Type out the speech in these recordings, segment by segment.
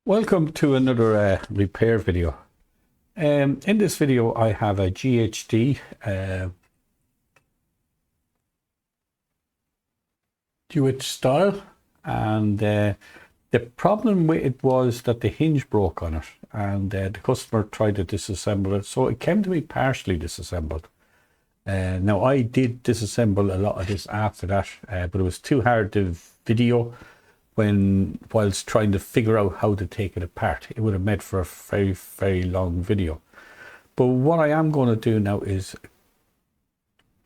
Welcome to another repair video. In this video I have a GHD Duet style, and the problem with it was that the hinge broke on it, and the customer tried to disassemble it, so it came to me partially disassembled. Now I did disassemble a lot of this after that, but it was too hard to video whilst trying to figure out how to take it apart. It would have made for a very long video. But what I am going to do now is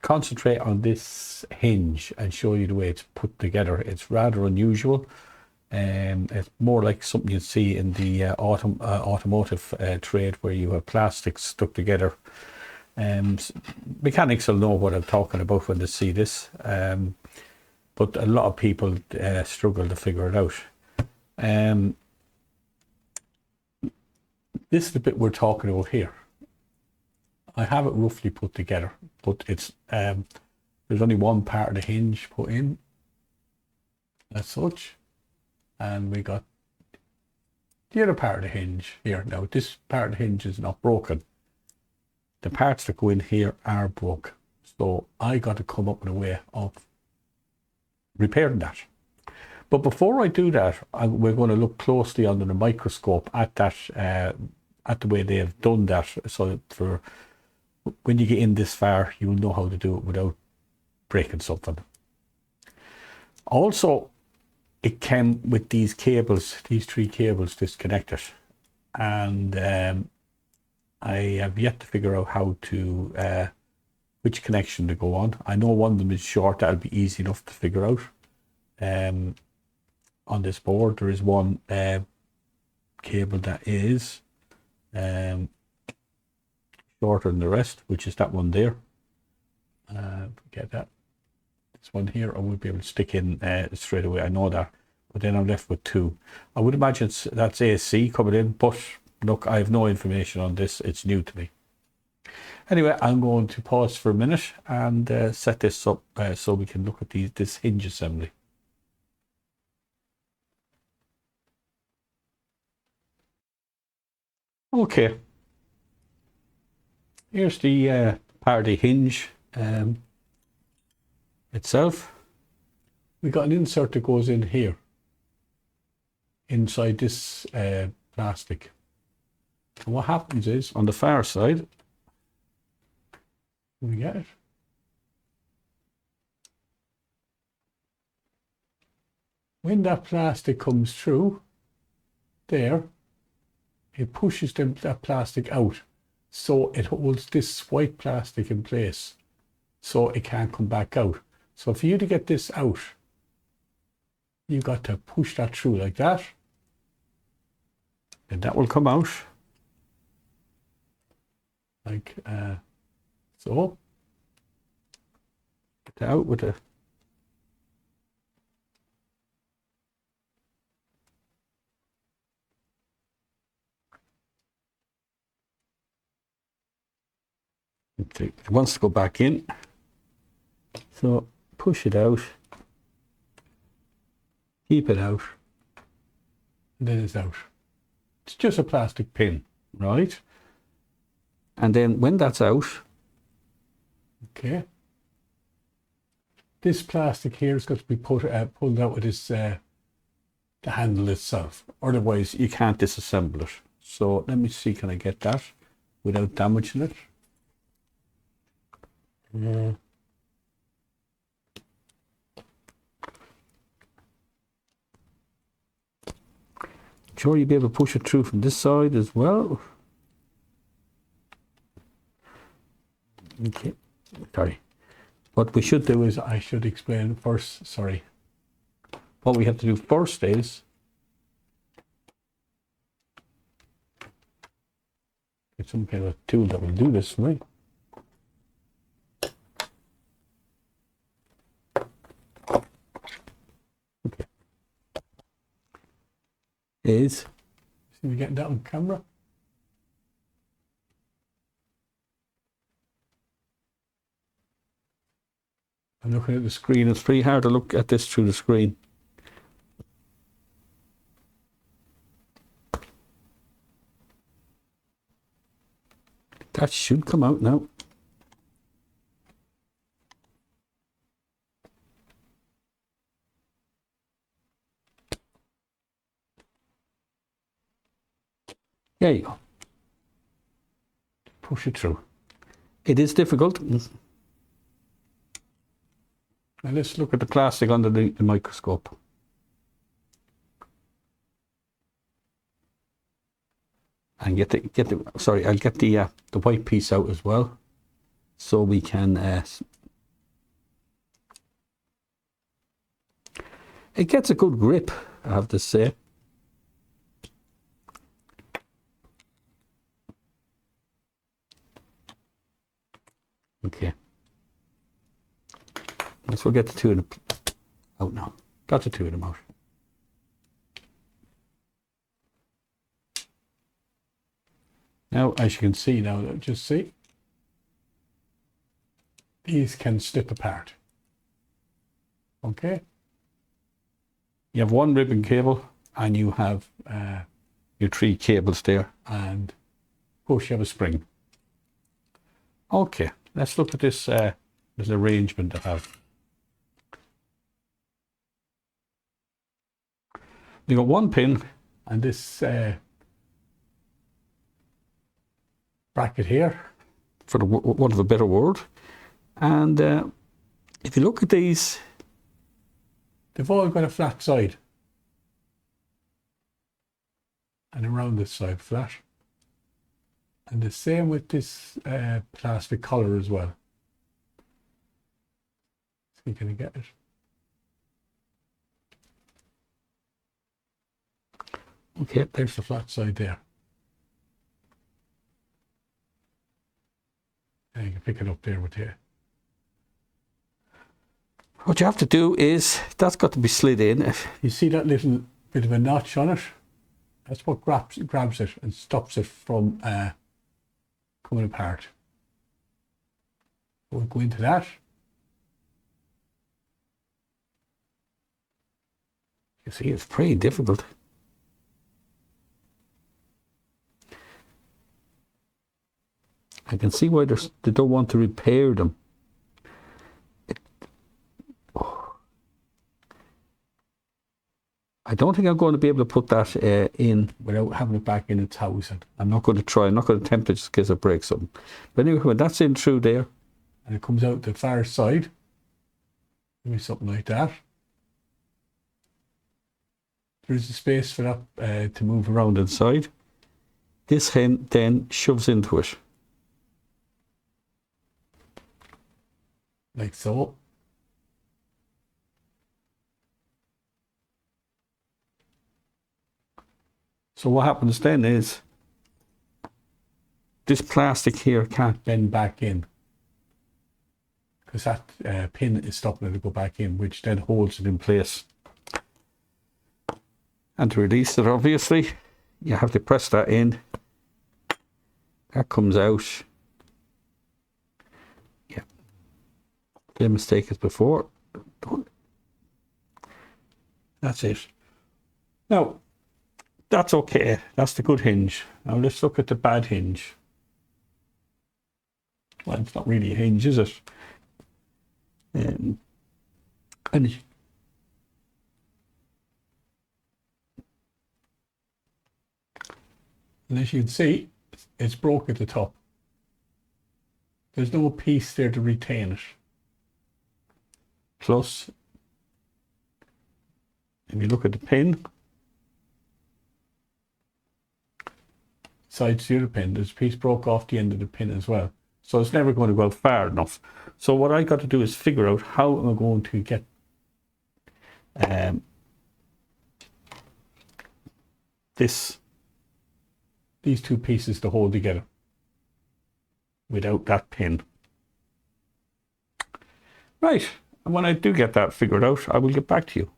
concentrate on this hinge and show you the way it's put together. It's rather unusual, and it's more like something you see in the automotive trade, where you have plastics stuck together. Mechanics will know what I'm talking about when they see this. But a lot of people struggle to figure it out. This is the bit we're talking about here. I have it roughly put together, but it's there's only one part of the hinge put in as such, and we got the other part of the hinge here. Now this part of the hinge is not broken. The parts that go in here are broke, so I got to come up with a way of repairing that. But before I do that, we're going to look closely under the microscope at that, at the way they have done that, so that for when you get in this far, you'll know how to do it without breaking something. Also, it came with these cables, these three cables disconnected, and I have yet to figure out how to which connection to go on. I know one of them is short. That'll be easy enough to figure out. On this board there is one cable that is shorter than the rest, which is that one there. Get that. This one here I won't be able to stick in straight away, I know that, but then I'm left with two. I would imagine that's AC coming in, but look, I have no information on this. It's new to me. Anyway, I'm going to pause for a minute and set this up so we can look at this hinge assembly. Okay, here's the part of the hinge itself. We got an insert that goes in here, inside this plastic. And what happens is, on the far side, we get it. When that plastic comes through there, it pushes that plastic out, so it holds this white plastic in place, so it can't come back out. So for you to get this out, you've got to push that through like that, and that will come out like so. Get out with the it wants to go back in, so push it out, keep it out, and then it's out. It's just a plastic pin, right? And then when that's out, okay, this plastic here has got to be pulled out with this the handle itself, otherwise you can't disassemble it. So let me see, can I get that without damaging it? Sure, you'll be able to push it through from this side as well. Okay, sorry. What we should do is, I should explain first, sorry. What we have to do first is get some kind of tool that will do this for me. Okay. See me getting that on camera? I'm looking at the screen. It's pretty hard to look at this through the screen. That should come out now. There you go. Push it through. It is difficult. Now let's look at the plastic under the microscope. And I'll get the white piece out as well, so we can. It gets a good grip, I have to say. Okay. Let's get the two of them out now. Got the two of them out. Now, as you can see now, just see, these can slip apart. Okay. You have one ribbon cable, and you have your 3 cables there, and of course you have a spring. Okay, let's look at this arrangement I have. You got one pin and this bracket here, for the want of a better word. And if you look at these, they've all got a flat side, and around this side flat. And the same with this plastic collar as well. See, can you get it? Okay, there's the flat side there. And you can pick it up there with you. What you have to do is, that's got to be slid in. You see that little bit of a notch on it? That's what grabs it and stops it from coming apart. We'll go into that. You see, it's pretty difficult. I can see why they don't want to repair them. I don't think I'm going to be able to put that in without having it back in its housing. I'm not going to try. I'm not going to attempt it just in case I break something. But anyway, when that's in through there, and it comes out the far side, maybe something like that. There's a space for that to move around inside. This then shoves into it. Like so. So what happens then is this plastic here can't bend back in, because that pin is stopping it to go back in, which then holds it in place. And to release it, obviously, you have to press that in. That comes out. Yeah. Same mistake as before. That's it. Now, that's okay. That's the good hinge. Now let's look at the bad hinge. Well, it's not really a hinge, is it? And as you can see, it's broke at the top. There's no piece there to retain it. Plus, if you look at the pin, sides to the pin, there's a piece broke off the end of the pin as well. So it's never going to go far enough. So what I got to do is figure out how am I going to get these two pieces to hold together without that pin. Right, and when I do get that figured out, I will get back to you.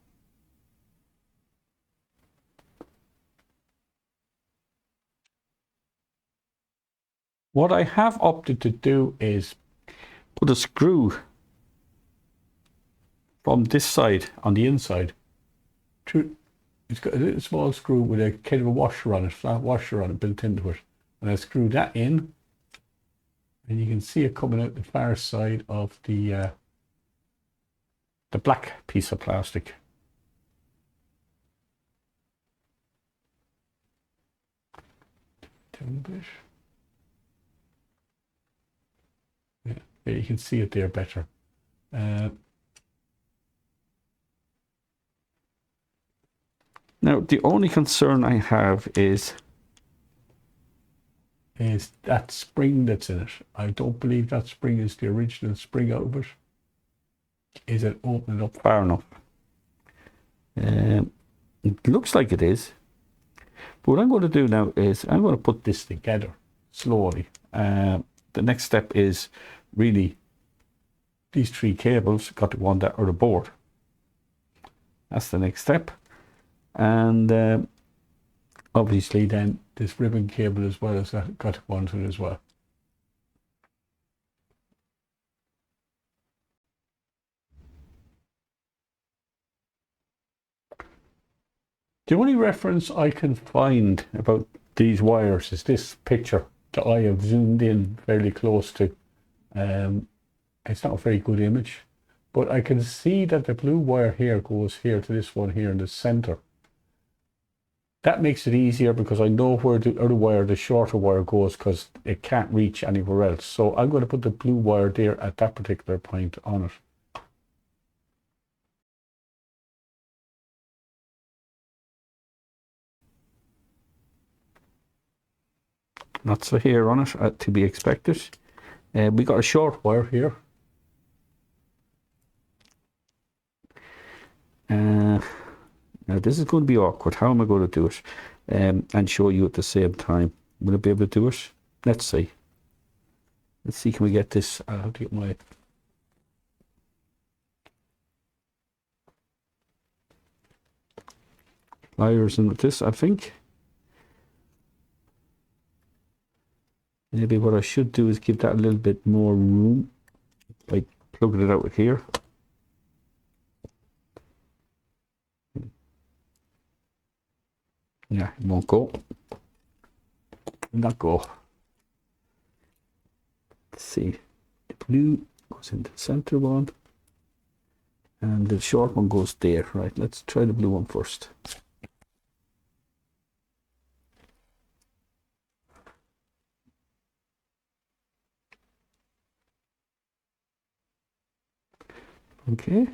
What I have opted to do is put a screw from this side on the inside. It's got a little small screw with a kind of a washer on it, flat washer on it built into it. And I screw that in And you can see it coming out the far side of the black piece of plastic. Down a bit. Yeah, you can see it there better. Now, the only concern I have is that spring that's in it. I don't believe that spring is the original spring out of it. Is it opening up far enough? It looks like it is. But what I'm going to do now is I'm going to put this together slowly. The next step is really these three cables got to go on that other board. That's the next step. And obviously then this ribbon cable as well as that got to go onto it as well. The only reference I can find about these wires is this picture that I have zoomed in fairly close to. It's not a very good image, but I can see that the blue wire here goes here to this one here in the center. That makes it easier because I know where the other wire, the shorter wire, goes because it can't reach anywhere else. So I'm going to put the blue wire there at that particular point on it. not so here on it, to be expected. We got a short wire here. Now this is going to be awkward. How am I going to do it and show you at the same time? Will I be able to do it? Let's see. Let's see, can we get this? I'll have to get my pliers in with this, I think. Maybe what I should do is give that a little bit more room by plugging it out with here. Yeah, it won't go. Will not go. Let's see. The blue goes into the center one. And the short one goes there. Right, let's try the blue one first. Okay.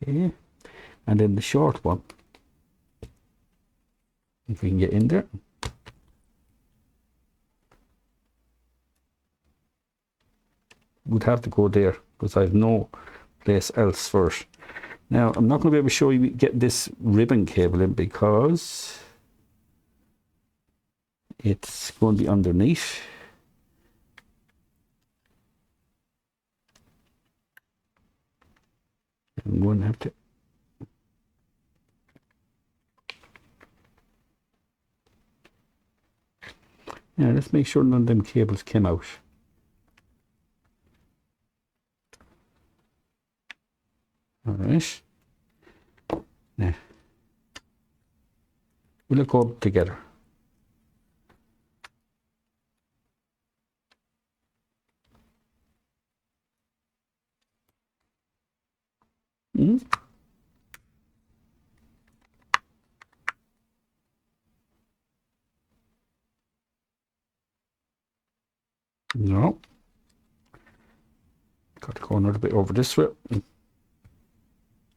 Okay. And then the short one. If we can get in there. Would have to go there because I have no place else for it. Now, I'm not going to be able to show you get this ribbon cable in because it's going to be underneath. I'm going to have to. Yeah, let's make sure none of them cables came out. All right. Now, we'll go up together. Mm-hmm. No. Got to go another bit over this way.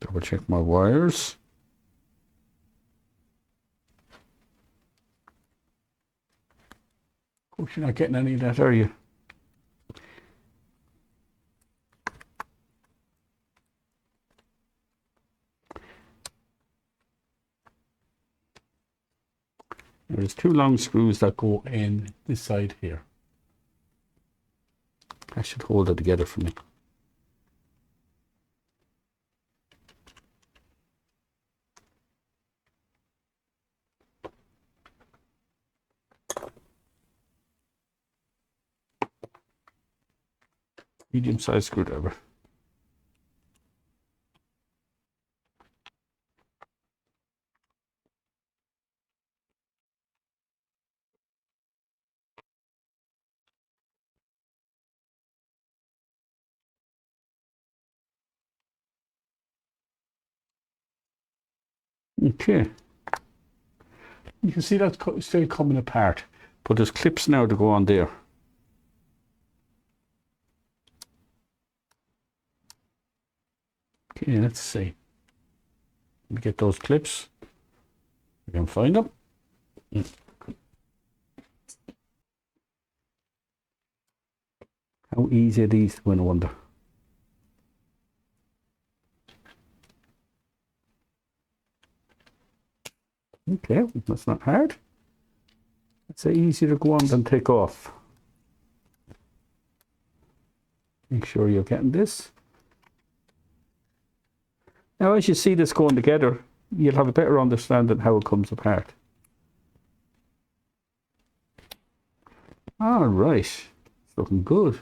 Double check my wires. Of course, you're not getting any of that, are you? There's two long screws that go in this side here. I should hold it together for me. medium-sized screwdriver. Okay. You can see that's still coming apart, but there's clips now to go on there. Okay, let's see. Let me get those clips. We can find them. How easy are these to win, I wonder? Okay, that's not hard. It's easier to go on than take off. Make sure you're getting this. Now, as you see this going together, you'll have a better understanding how it comes apart. All right, it's looking good.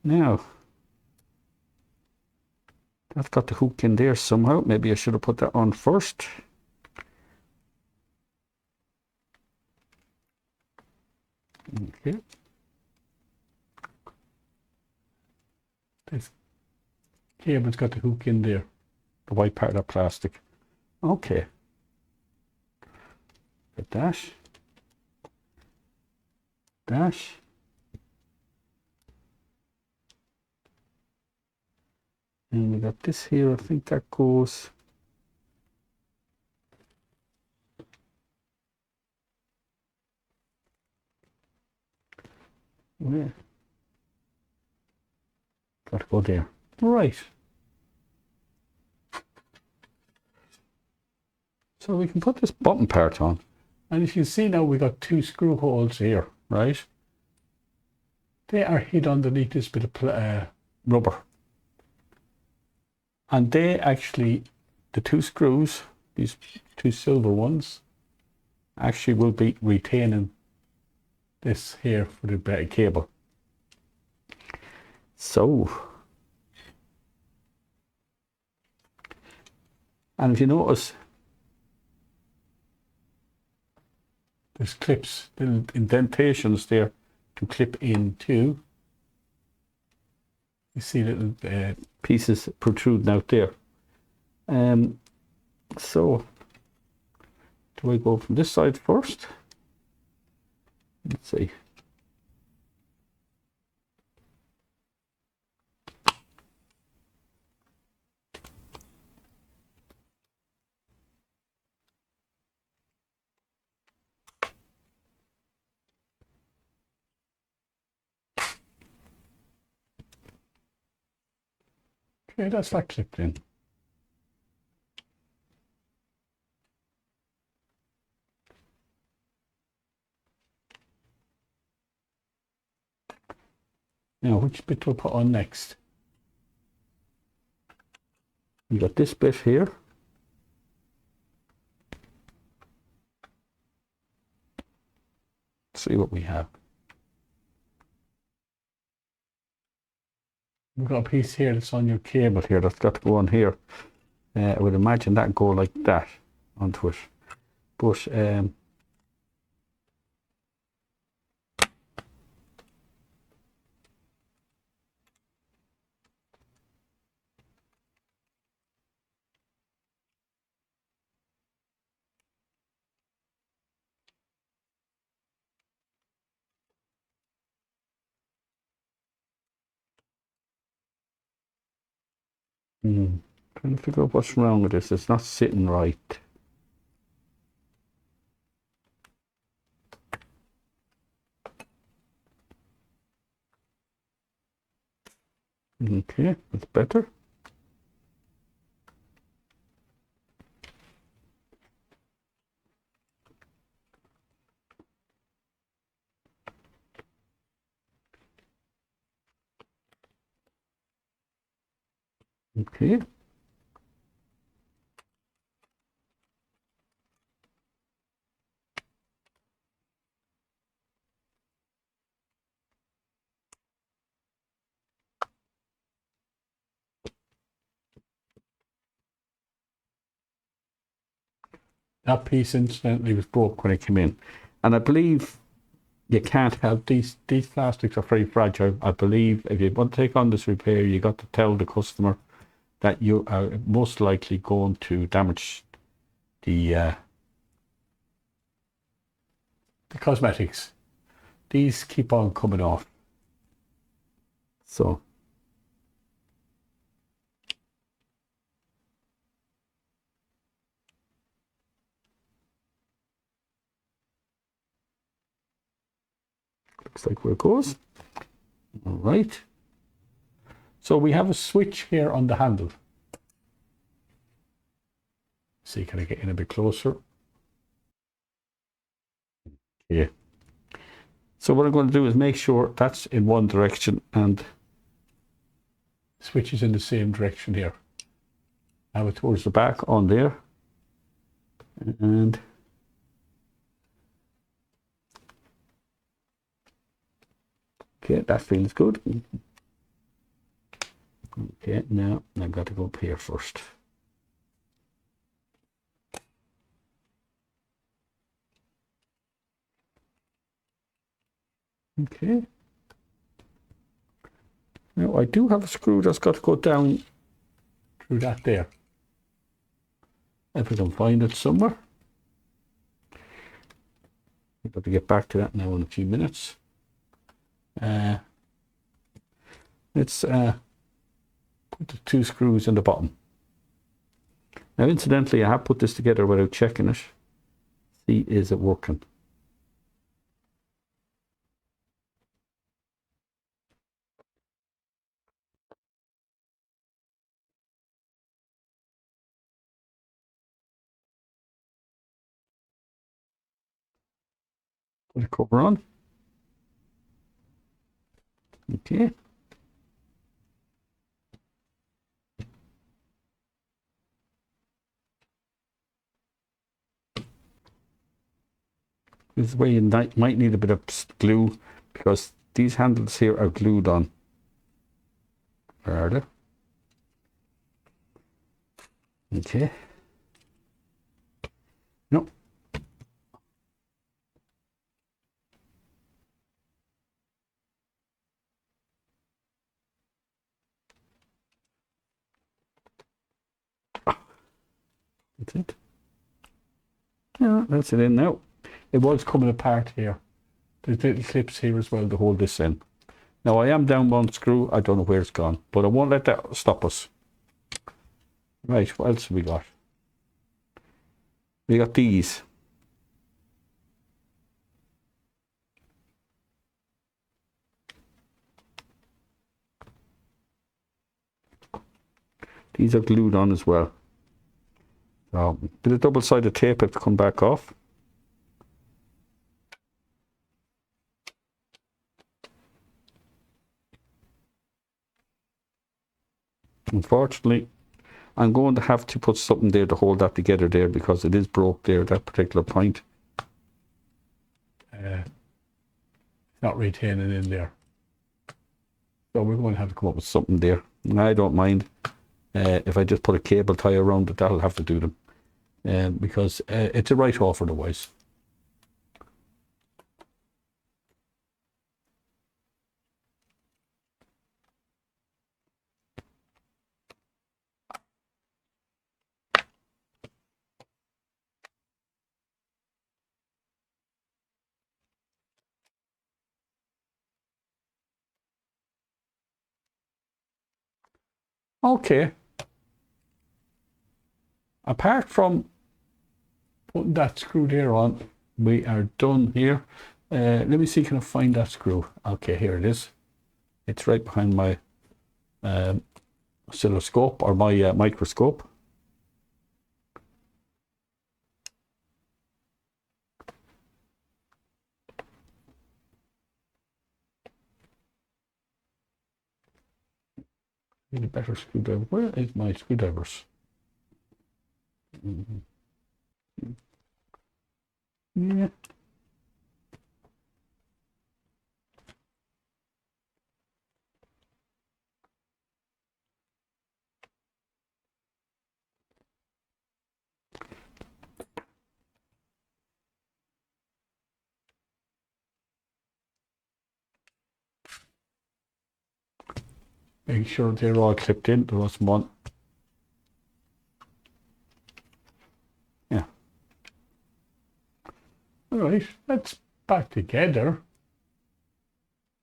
Now, that's got the hook in there somehow. Maybe I should have put that on first. Okay. This cable's got the hook in there, the white part of that plastic. Okay. A dash. Dash. And we got this here. I think that goes. Where? Got to go there. Right. So we can put this button part on. And as you see now, we got two screw holes here, right? They are hid underneath this bit of rubber. And they actually, the two screws, these two silver ones, actually will be retaining this here for the cable. So, and if you notice, there's clips, little indentations there to clip into. You see little pieces protruding out there. So, do I go from this side first? Let's see. Okay, that's that clipped in. Now, which bit do I put on next? You got this bit here. Let's see what we have. We've got a piece here that's on your cable here that's got to go on here. I would imagine that go like that onto it. But trying to figure out what's wrong with this. It's not sitting right. Okay, that's better. Okay. That piece incidentally was broke when it came in. And I believe you can't have these plastics are very fragile. I believe if you want to take on this repair, you got to tell the customer that you are most likely going to damage the cosmetics. These keep on coming off. So looks like where it goes. All right. So we have a switch here on the handle. See, can I get in a bit closer? Yeah. So what I'm going to do is make sure that's in one direction and switch is in the same direction here. have it towards the back on there. And okay, that feels good. Okay, now I've got to go up here first. Okay. Now I do have a screw that's got to go down through that there. If I can find it somewhere. I've got to get back to that now in a few minutes. Let's put the two screws in the bottom. Now incidentally, I have put this together without checking it. See, is it working? Put the cover on. Okay. This is where you might need a bit of glue because these handles here are glued on. Where are they? Okay. No. That's it. Yeah, that's it in now. It was coming apart here. There's little clips here as well to hold this in. Now I am down one screw. I don't know where it's gone, but I won't let that stop us. Right, what else have we got? We got these. These are glued on as well. So, bit of double-sided tape have to come back off. Unfortunately, I'm going to have to put something there to hold that together there because it is broke there at that particular point. Not retaining in there. So we're going to have to come up with something there. I don't mind. If I just put a cable tie around it, that'll have to do them. Because it's a write-off otherwise. Okay. Apart from putting that screw there on, we are done here. Let me see, can I find that screw? Okay, here it is. It's right behind my oscilloscope or my microscope. Need a better screwdriver. Where is my screwdrivers? Yeah. Make sure they're all clipped in. There was one. Yeah. Alright, that's back together.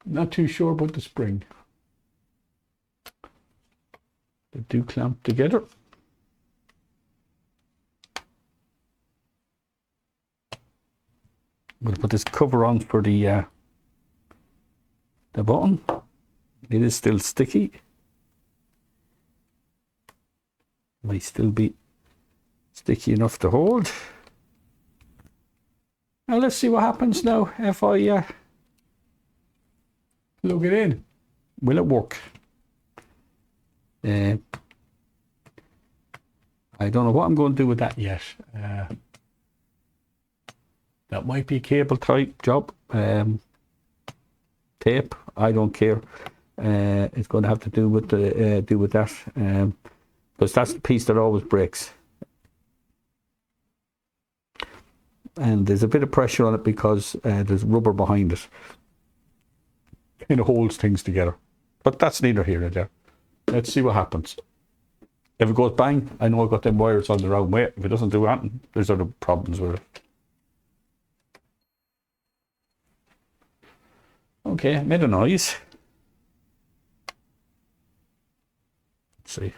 Not too sure about the spring. They do clamp together. I'm going to put this cover on for the button. It is still sticky. Might still be sticky enough to hold. Now let's see what happens now if I plug it in. Will it work? I don't know what I'm going to do with that yet. That might be a cable type job. Tape, I don't care. It's going to have to do with the do with that, because that's the piece that always breaks. And there's a bit of pressure on it because there's rubber behind it. Kind of holds things together. But that's neither here nor there. Let's see what happens. If it goes bang, I know I've got them wires on the wrong way. If it doesn't do anything, there's other problems with it. Okay, made a noise. Let's see.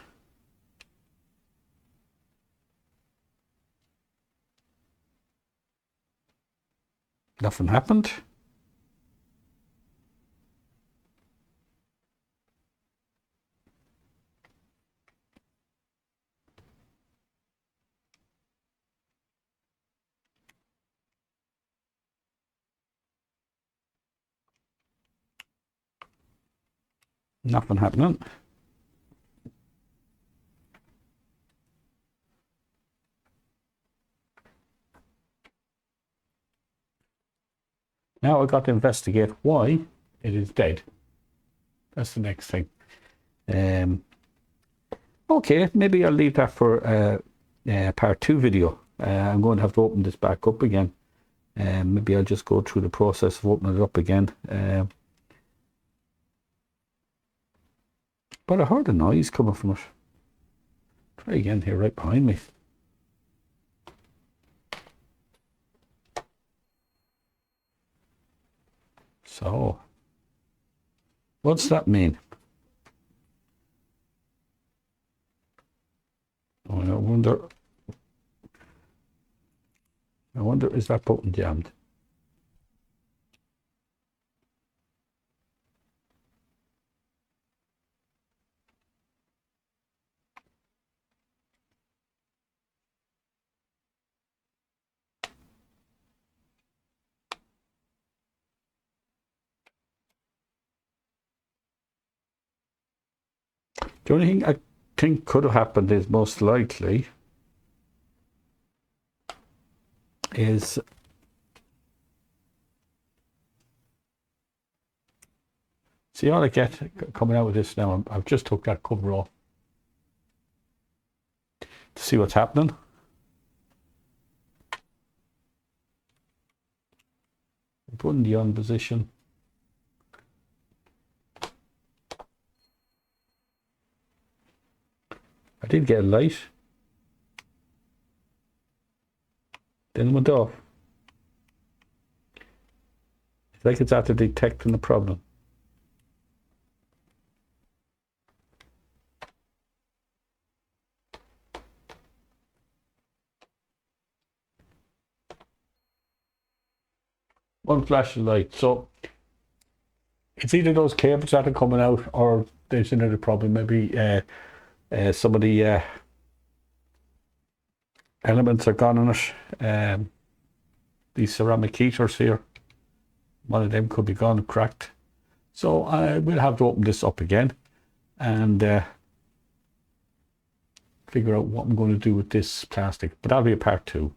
Nothing happened. Nothing happening. Now I've got to investigate why it is dead. That's the next thing. Okay, maybe I'll leave that for part 2 video. I'm going to have to open this back up again. Maybe I'll just go through the process of opening it up again. But I heard a noise coming from it. Try again here, right behind me. So, what's that mean? Oh, I wonder, is that button jammed? The only thing I think could have happened is most likely is see all I get coming out of this now. I've just took that cover off to see what's happening. Putting the on position. I did get a light. Then it went off. It's like it's after detecting the problem. One flash of light. So it's either those cables that are coming out or there's another problem. Maybe some of the elements are gone on it. These ceramic heaters here, one of them could be gone, cracked. So I will have to open this up again and figure out what I'm going to do with this plastic. But that'll be a part 2.